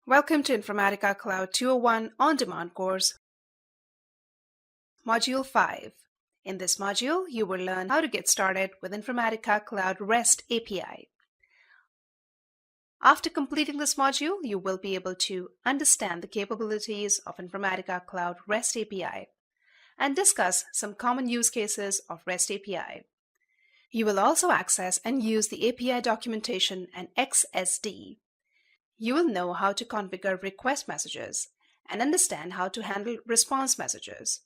Welcome to Informatica Cloud 201 On-Demand course, Module 5. In this module, you will learn how to get started with Informatica Cloud REST API. After completing this module, you will be able to understand the capabilities of Informatica Cloud REST API and discuss some common use cases of REST API. You will also access and use the API documentation and XSD. You will know how to configure request messages and understand how to handle response messages.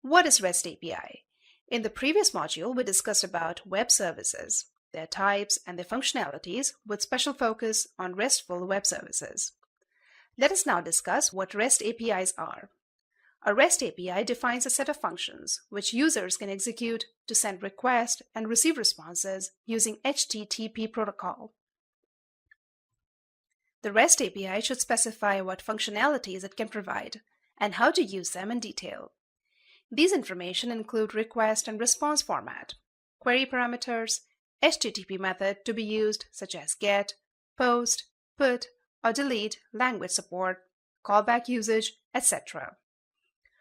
What is REST API? In the previous module, we discussed about web services, their types, and their functionalities with special focus on RESTful web services. Let us now discuss what REST APIs are. A REST API defines a set of functions which users can execute to send requests and receive responses using HTTP protocol. The REST API should specify what functionalities it can provide and how to use them in detail. These information include request and response format, query parameters, HTTP method to be used such as GET, POST, PUT, or DELETE, language support, callback usage, etc.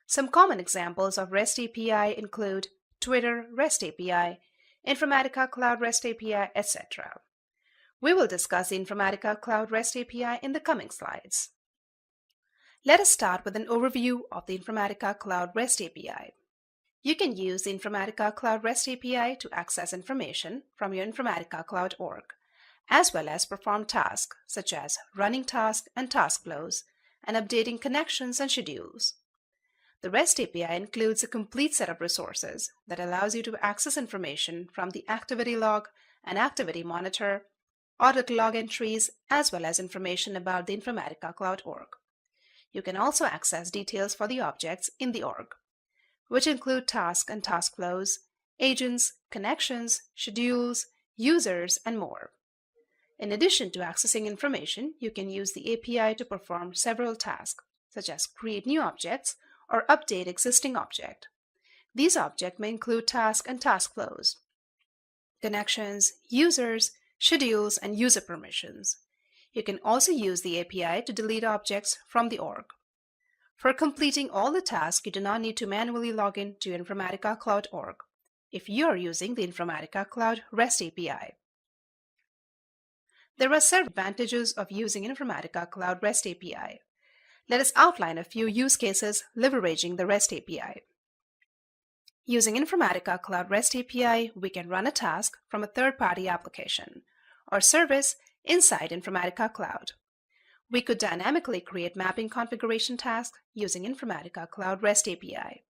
Some common examples of REST API include Twitter REST API, Informatica Cloud REST API, etc. We will discuss the Informatica Cloud REST API in the coming slides. Let us start with an overview of the Informatica Cloud REST API. You can use the Informatica Cloud REST API to access information from your Informatica Cloud org, as well as perform tasks such as running tasks and task flows, and updating connections and schedules. The REST API includes a complete set of resources that allows you to access information from the activity log and activity monitor, audit log entries, as well as information about the Informatica Cloud org. You can also access details for the objects in the org, which include tasks and task flows, agents, connections, schedules, users, and more. In addition to accessing information, you can use the API to perform several tasks, such as create new objects or update existing object. These objects may include tasks and task flows, connections, users, schedules, and user permissions. You can also use the API to delete objects from the org. For completing all the tasks, you do not need to manually log in to Informatica Cloud org if you are using the Informatica Cloud REST API. There are several advantages of using Informatica Cloud REST API. Let us outline a few use cases leveraging the REST API. Using Informatica Cloud REST API, we can run a task from a third-party application or service inside Informatica Cloud. We could dynamically create mapping configuration tasks using Informatica Cloud REST API.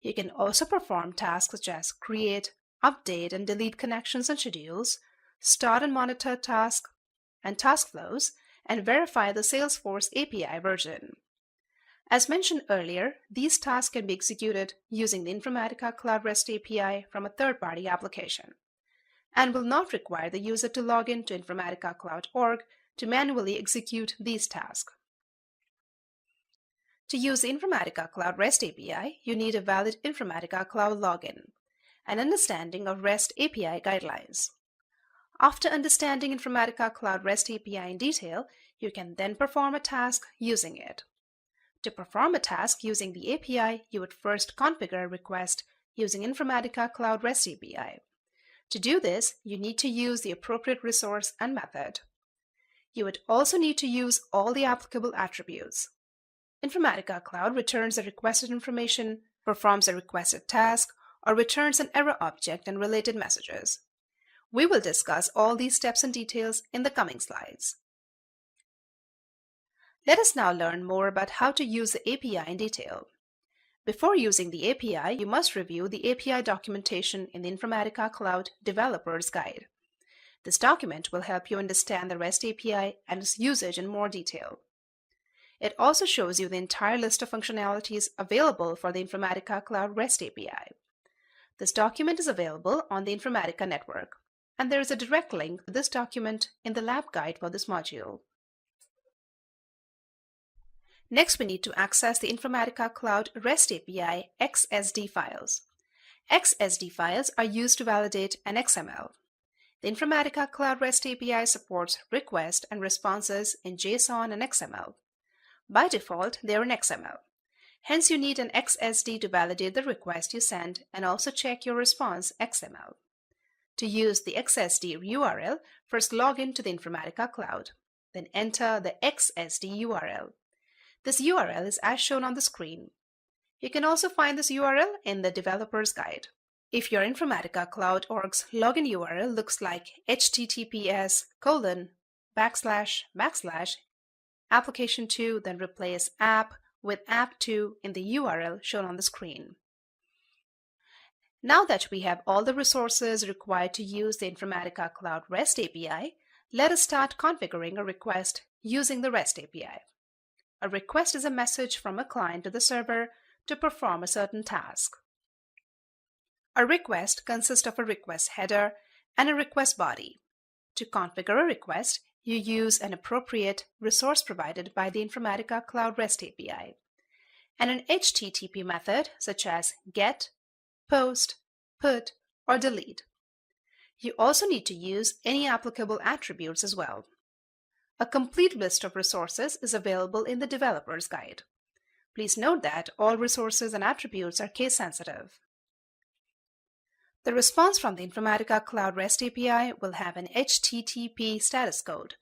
You can also perform tasks such as create, update, and delete connections and schedules, start and monitor tasks and task flows, and verify the Salesforce API version. As mentioned earlier, these tasks can be executed using the Informatica Cloud REST API from a third-party application and will not require the user to log in to Informatica Cloud org to manually execute these tasks. To use the Informatica Cloud REST API, you need a valid Informatica Cloud login and understanding of REST API guidelines. After understanding Informatica Cloud REST API in detail, you can then perform a task using it. To perform a task using the API, you would first configure a request using Informatica Cloud REST API. To do this, you need to use the appropriate resource and method. You would also need to use all the applicable attributes. Informatica Cloud returns the requested information, performs a requested task, or returns an error object and related messages. We will discuss all these steps and details in the coming slides. Let us now learn more about how to use the API in detail. Before using the API, you must review the API documentation in the Informatica Cloud Developer's Guide. This document will help you understand the REST API and its usage in more detail. It also shows you the entire list of functionalities available for the Informatica Cloud REST API. This document is available on the Informatica network, and there is a direct link to this document in the lab guide for this module. Next, we need to access the Informatica Cloud REST API XSD files. XSD files are used to validate an XML. The Informatica Cloud REST API supports requests and responses in JSON and XML. By default, they are in XML. Hence, you need an XSD to validate the request you send and also check your response XML. To use the XSD URL, first log in to the Informatica Cloud. Then enter the XSD URL. This URL is as shown on the screen. You can also find this URL in the developer's guide. If your Informatica Cloud org's login URL looks like https://application2, then replace app with app2 in the URL shown on the screen. Now that we have all the resources required to use the Informatica Cloud REST API, let us start configuring a request using the REST API. A request is a message from a client to the server to perform a certain task. A request consists of a request header and a request body. To configure a request, you use an appropriate resource provided by the Informatica Cloud REST API and an HTTP method such as GET, POST, PUT, or DELETE. You also need to use any applicable attributes as well. A complete list of resources is available in the developer's guide. Please note that all resources and attributes are case-sensitive. The response from the Informatica Cloud REST API will have an HTTP status code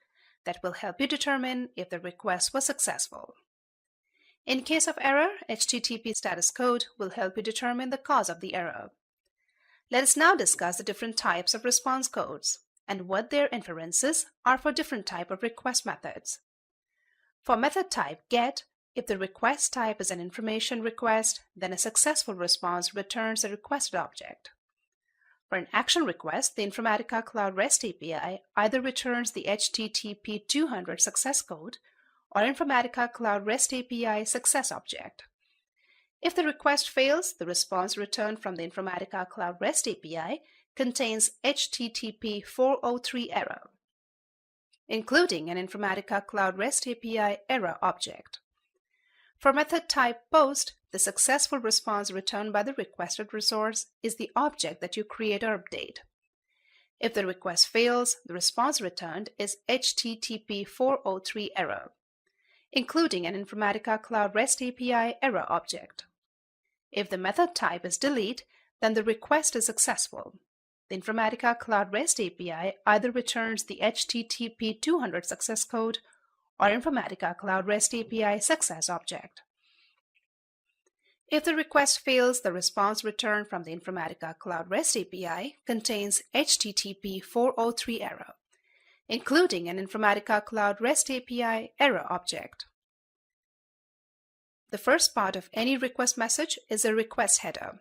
that will help you determine if the request was successful. In case of error, HTTP status code will help you determine the cause of the error. Let us now discuss the different types of response codes and what their inferences are for different types of request methods. For method type GET, if the request type is an information request, then a successful response returns the requested object. For an action request, the Informatica Cloud REST API either returns the HTTP 200 success code or Informatica Cloud REST API success object. If the request fails, the response returned from the Informatica Cloud REST API contains HTTP 403 error, including an Informatica Cloud REST API error object. For method type POST, the successful response returned by the requested resource is the object that you create or update. If the request fails, the response returned is HTTP 403 error, including an Informatica Cloud REST API error object. If the method type is delete, then the request is successful. The Informatica Cloud REST API either returns the HTTP 200 success code or Informatica Cloud REST API success object. If the request fails, the response returned from the Informatica Cloud REST API contains HTTP 403 error, including an Informatica Cloud REST API error object. The first part of any request message is a request header.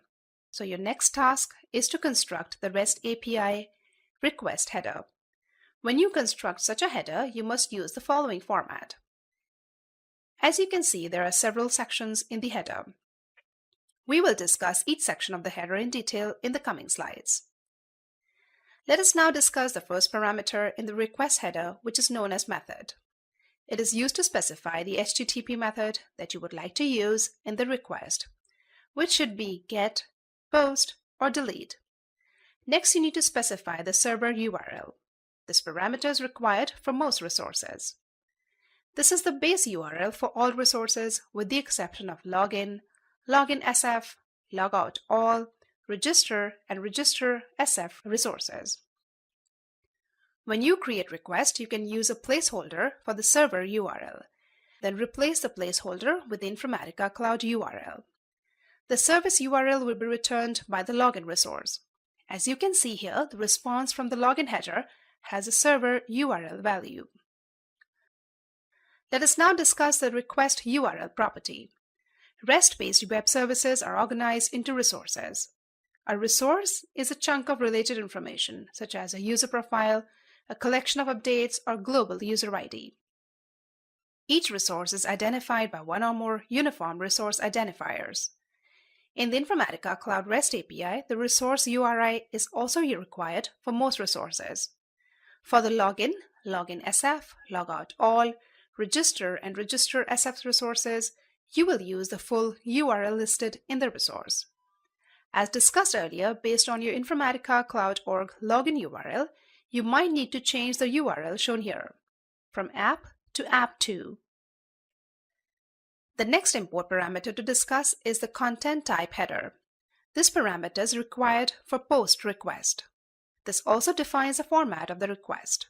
So your next task is to construct the REST API request header. When you construct such a header, you must use the following format. As you can see, there are several sections in the header. We will discuss each section of the header in detail in the coming slides. Let us now discuss the first parameter in the request header, which is known as method. It is used to specify the HTTP method that you would like to use in the request, which should be GET, POST, or DELETE. Next, you need to specify the server URL. This parameter is required for most resources. This is the base URL for all resources with the exception of login, login SF, logout all, register, and register SF resources. When you create request, you can use a placeholder for the server URL. Then replace the placeholder with the Informatica Cloud URL. The service URL will be returned by the login resource. As you can see here, the response from the login header has a server URL value. Let us now discuss the request URL property. REST-based web services are organized into resources. A resource is a chunk of related information, such as a user profile, a collection of updates, or global user ID. Each resource is identified by one or more uniform resource identifiers. In the Informatica Cloud REST API, the resource URI is also required for most resources. For the login, login SF, logout all, register, and register SF resources, you will use the full URL listed in the resource. As discussed earlier, based on your Informatica Cloud org login URL, you might need to change the URL shown here from app to app2. The next import parameter to discuss is the content type header. This parameter is required for POST request. This also defines the format of the request.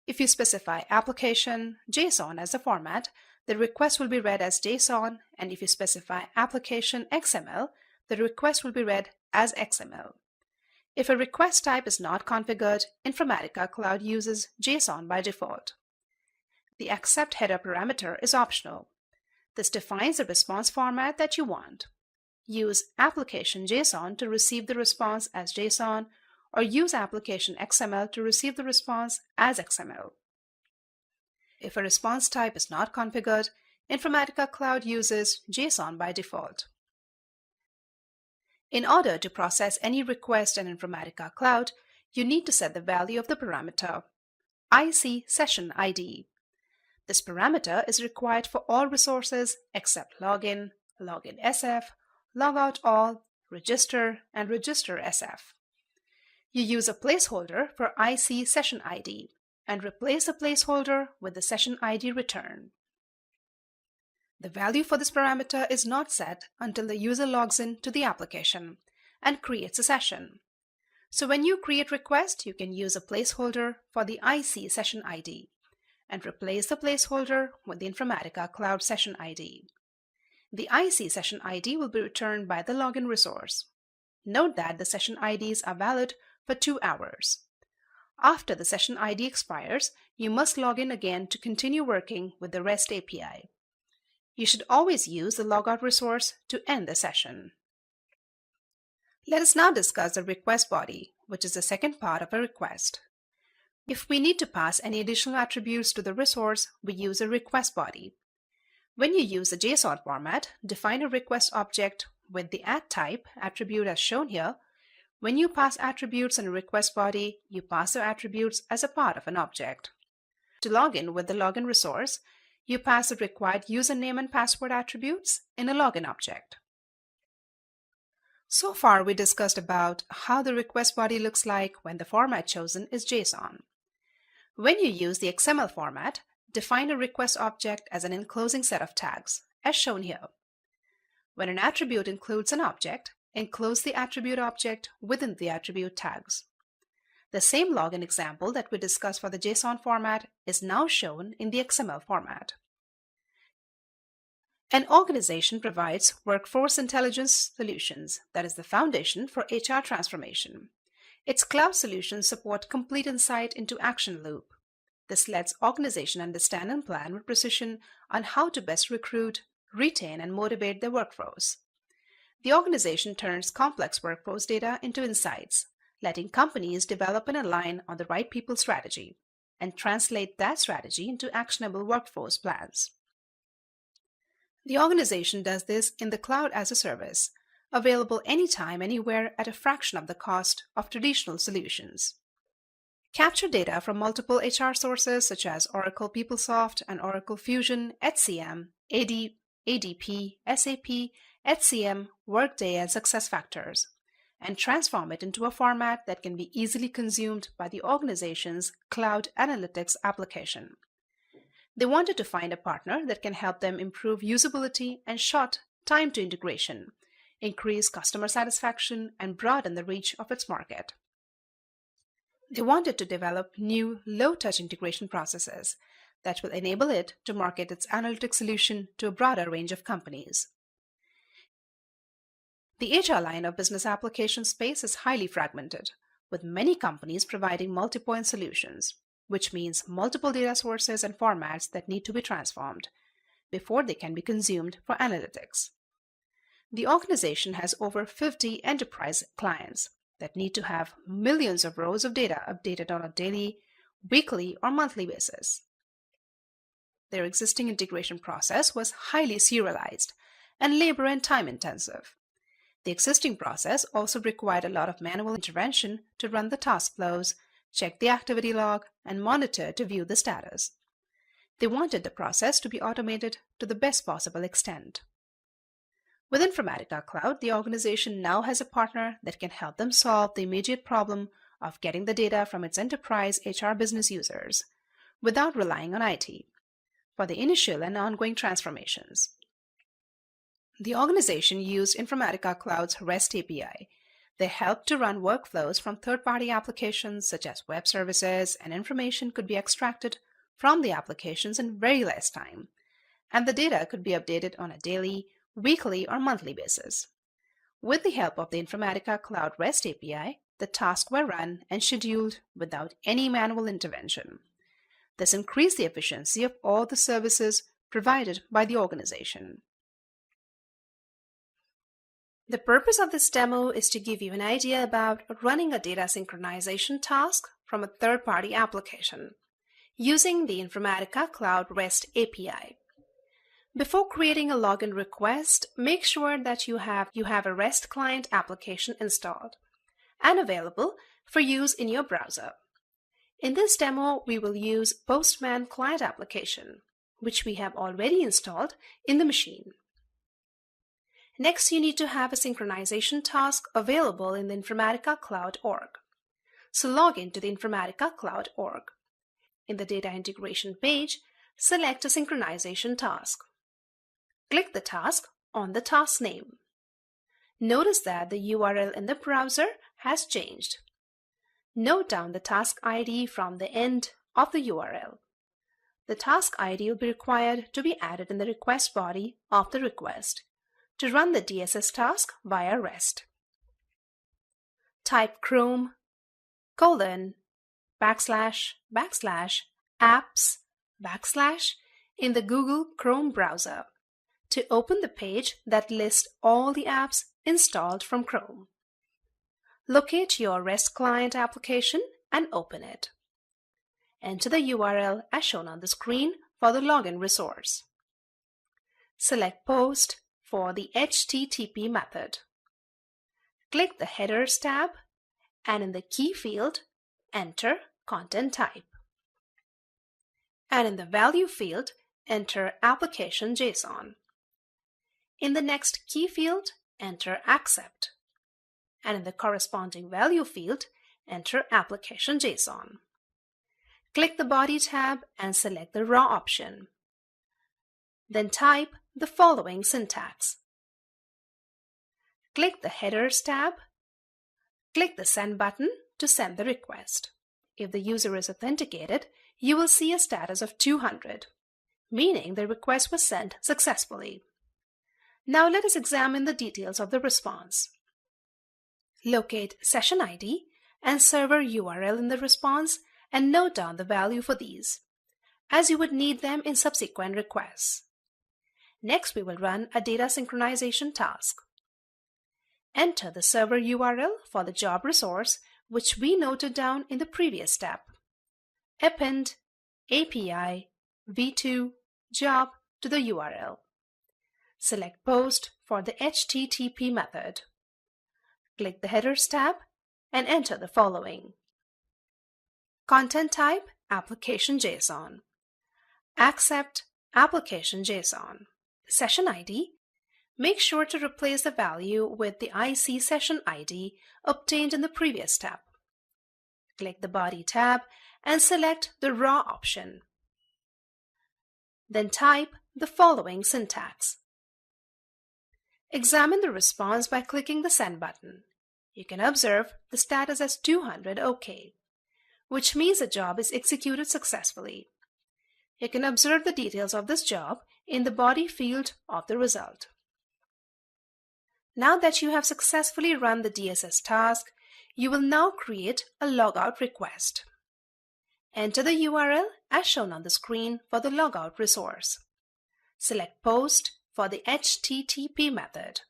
If you specify application JSON as the format, the request will be read as JSON, and if you specify application XML, the request will be read as XML. If a request type is not configured, Informatica Cloud uses JSON by default. The accept header parameter is optional. This defines the response format that you want. Use application JSON to receive the response as JSON, or use application XML to receive the response as XML. If a response type is not configured, Informatica Cloud uses JSON by default. In order to process any request in Informatica Cloud, you need to set the value of the parameter IC Session ID. This parameter is required for all resources except login, login SF, logout all, register, and register SF. You use a placeholder for IC Session ID and replace the placeholder with the session ID return. The value for this parameter is not set until the user logs in to the application and creates a session. So when you create request, you can use a placeholder for the IC Session ID and replace the placeholder with the Informatica Cloud Session ID. The IC Session ID will be returned by the login resource. Note that the session IDs are valid for 2 hours. After the session ID expires, you must log in again to continue working with the REST API. You should always use the logout resource to end the session. Let us now discuss the request body, which is the second part of a request. If we need to pass any additional attributes to the resource, we use a request body. When you use the JSON format, define a request object with the @type attribute as shown here. When you pass attributes in a request body, you pass the attributes as a part of an object. To log in with the login resource, you pass the required username and password attributes in a login object. So far, we discussed about how the request body looks like when the format chosen is JSON. When you use the XML format, define a request object as an enclosing set of tags, as shown here. When an attribute includes an object, enclose the attribute object within the attribute tags. The same login example that we discussed for the JSON format is now shown in the XML format. An organization provides workforce intelligence solutions that is the foundation for HR transformation. Its cloud solutions support complete insight into action loop. This lets organizations understand and plan with precision on how to best recruit, retain, and motivate their workforce. The organization turns complex workforce data into insights, letting companies develop and align on the right people strategy and translate that strategy into actionable workforce plans. The organization does this in the cloud as a service, available anytime, anywhere at a fraction of the cost of traditional solutions. Capture data from multiple HR sources such as Oracle PeopleSoft and Oracle Fusion, HCM, ADP, SAP, HCM, Workday, and SuccessFactors, and transform it into a format that can be easily consumed by the organization's cloud analytics application. They wanted to find a partner that can help them improve usability and short time to integration, increase customer satisfaction, and broaden the reach of its market. They wanted to develop new low-touch integration processes that will enable it to market its analytics solution to a broader range of companies. The HR line of business application space is highly fragmented, with many companies providing multi-point solutions, which means multiple data sources and formats that need to be transformed before they can be consumed for analytics. The organization has over 50 enterprise clients that need to have millions of rows of data updated on a daily, weekly, or monthly basis. Their existing integration process was highly serialized and labor and time intensive. The existing process also required a lot of manual intervention to run the task flows, check the activity log, and monitor to view the status. They wanted the process to be automated to the best possible extent. With Informatica Cloud, the organization now has a partner that can help them solve the immediate problem of getting the data from its enterprise HR business users without relying on IT for the initial and ongoing transformations. The organization used Informatica Cloud's REST API. They helped to run workflows from third-party applications such as web services, and information could be extracted from the applications in very less time, and the data could be updated on a daily, weekly, or monthly basis. With the help of the Informatica Cloud REST API, the tasks were run and scheduled without any manual intervention. This increased the efficiency of all the services provided by the organization. The purpose of this demo is to give you an idea about running a data synchronization task from a third-party application using the Informatica Cloud REST API. Before creating a login request, make sure that you have a REST client application installed and available for use in your browser. In this demo, we will use Postman client application, which we have already installed in the machine. Next, you need to have a synchronization task available in the Informatica Cloud org. So log into the Informatica Cloud org. In the data integration page, select a synchronization task. Click the task on the task name. Notice that the URL in the browser has changed. Note down the task ID from the end of the URL. The task ID will be required to be added in the request body of the request to run the DSS task via REST. Type Chrome : //apps/ in the Google Chrome browser to open the page that lists all the apps installed from Chrome. Locate your REST client application and open it. Enter the URL as shown on the screen for the login resource. Select Post for the HTTP method. Click the Headers tab and in the Key field, enter Content Type. And in the Value field, enter Application JSON. In the next Key field, enter Accept. And in the corresponding Value field, enter Application JSON. Click the Body tab and select the Raw option. Then type the following syntax. Click the Headers tab. Click the Send button to send the request. If the user is authenticated, you will see a status of 200, meaning the request was sent successfully. Now let us examine the details of the response. Locate session ID and server URL in the response and note down the value for these, as you would need them in subsequent requests. Next, we will run a data synchronization task. Enter the server URL for the job resource, which we noted down in the previous step. Append API v2 job to the URL. Select Post for the HTTP method. Click the Headers tab and enter the following. Content type Application JSON. Accept Application JSON. Session ID. Make sure to replace the value with the IC session ID obtained in the previous step. Click the Body tab and select the Raw option. Then type the following syntax. Examine the response by clicking the Send button. You can observe the status as 200 OK, which means the job is executed successfully. You can observe the details of this job in the Body field of the result. Now that you have successfully run the DSS task, you will now create a logout request. Enter the URL as shown on the screen for the logout resource. Select Post for the HTTP method.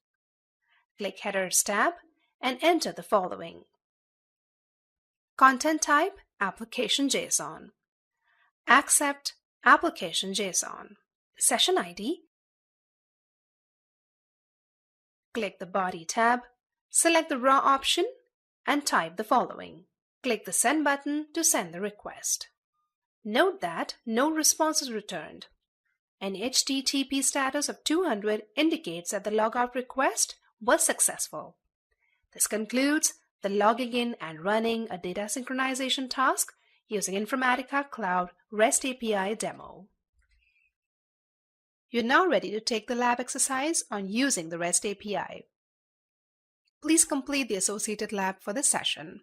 Click Headers tab and enter the following. Content type Application JSON. Accept Application JSON. Session ID. Click the Body tab, select the Raw option and type the following. Click the Send button to send the request. Note that no response is returned. An HTTP status of 200 indicates that the logout request was successful. This concludes the logging in and running a data synchronization task using Informatica Cloud REST API demo. You're now ready to take the lab exercise on using the REST API. Please complete the associated lab for this session.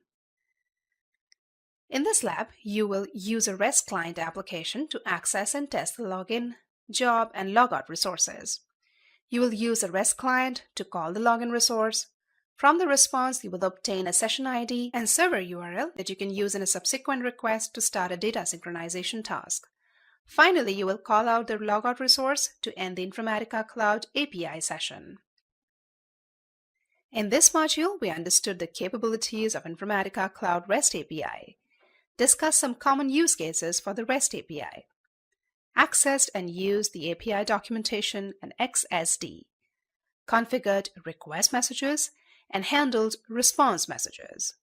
In this lab, you will use a REST client application to access and test the login, job, and logout resources. You will use a REST client to call the login resource. From the response, you will obtain a session ID and server URL that you can use in a subsequent request to start a data synchronization task. Finally, you will call out the logout resource to end the Informatica Cloud API session. In this module, we understood the capabilities of Informatica Cloud REST API, discussed some common use cases for the REST API, accessed and used the API documentation and XSD, configured request messages, and handled response messages.